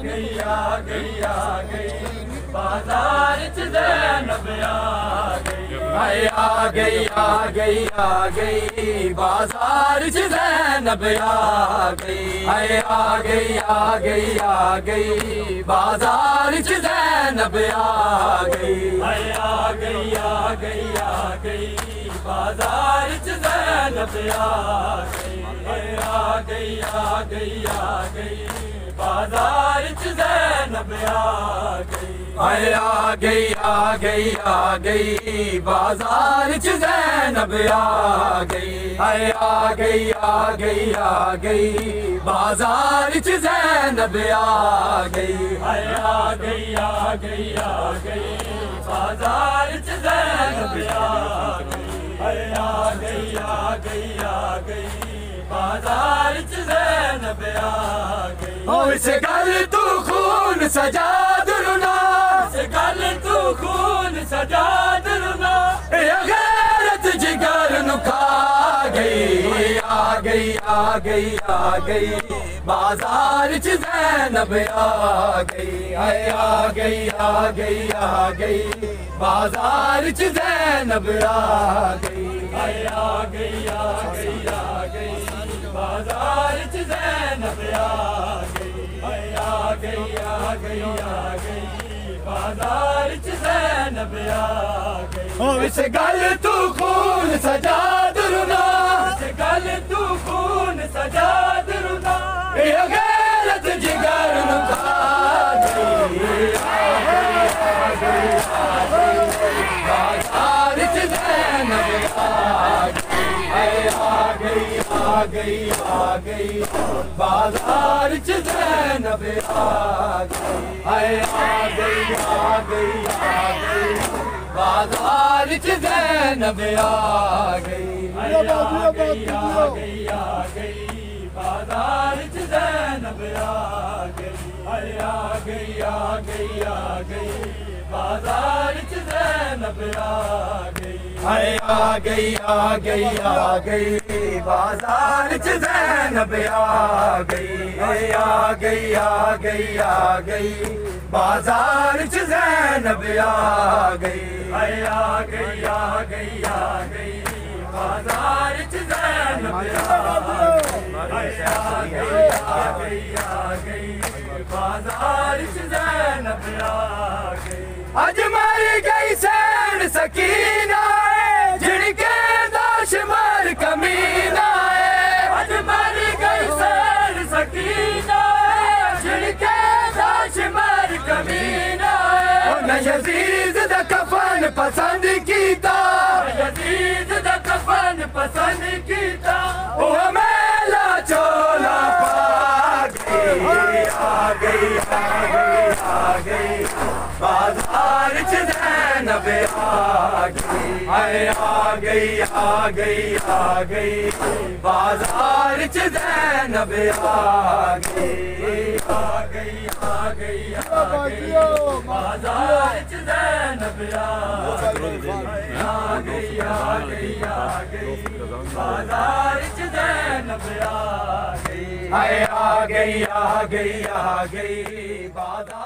گئی آ گئی آ گئی بازار چ زینب آ گئی آ گئی آ گئی آ گئی بازار چ زینب آ گئی آ گئی آ گئی آ گئی بازار چ زینب آ گئی آ گئی آ گئی آ گئی بازار چ زینب آ گئی آ گئی آ گئی آ گئی بازار چ زینب آ گئی آ گئی آ گئی آ گئی بازار چ زینب آ گئی آ گئی آ گئی آ گئی بازار چ زینب آ گئی آ گئی آ گئی آ گئی بازار چ زینب آ گئی آ گئی آ گئی آ گئی بازار چ زینب آ گئی اس گل تو خون سجا درنا اس گل تو خون سجا درنا غیرت جگر نو کھا گئی آ گئی آ گئی آ گئی بازار چ زینب آ گئی آ گئی آ گئی آ گئی بازار چ زینب آ گئی آ گئی آ گئی آ گئی بازار چ زینب آ گئی آ گئی آ گئی آ گئی بازار چ زینب آ گئی اس گل تو خون سجا درنا اس گل تو خون سجا درنا غیرت جگر نو کھا گئی آ گئی آ گئی بازار چ زینب آ گئی آ گئی آ گئی بازار چ زینب آ گئی آ گئی آ گئی آ گئی بازار چ زینب آ گئی آ گئی آ گئی آ گئی بازار چ زینب آ گئی آ گئی آ گئی آ گئی بازار چ زینب آ گئی آ گئی آ گئی آ گئی بازار چ زینب آ گئی آ گئی آ گئی آ گئی بازار چ زینب آ گئی آ گئی آ گئی آ گئی بازار چ زینب آ گئی آ گئی آ گئی بازار چ زینب آ گئی اج مر گئی سین سکینہ جڑ کے دا شمار کمینہ اج مر گئی سین سکینہ جڑ کے دا شمار کمینہ نہ یزید دا کفن پسند کیتا یزید دا کفن پسند کیتا او میلا چولا پا گئی آ گئی آ گئی آ گئی بازار چ زینب آ گئی آ گئی آ گئی آ گئی بازار چ زینب آ گئی آ گئی آ گئی آ گئی بازار چ زینب آ گئی آ گئی آ گئی بازار چ زینب آ گئی آ گئی آ گئی آ گئی بازار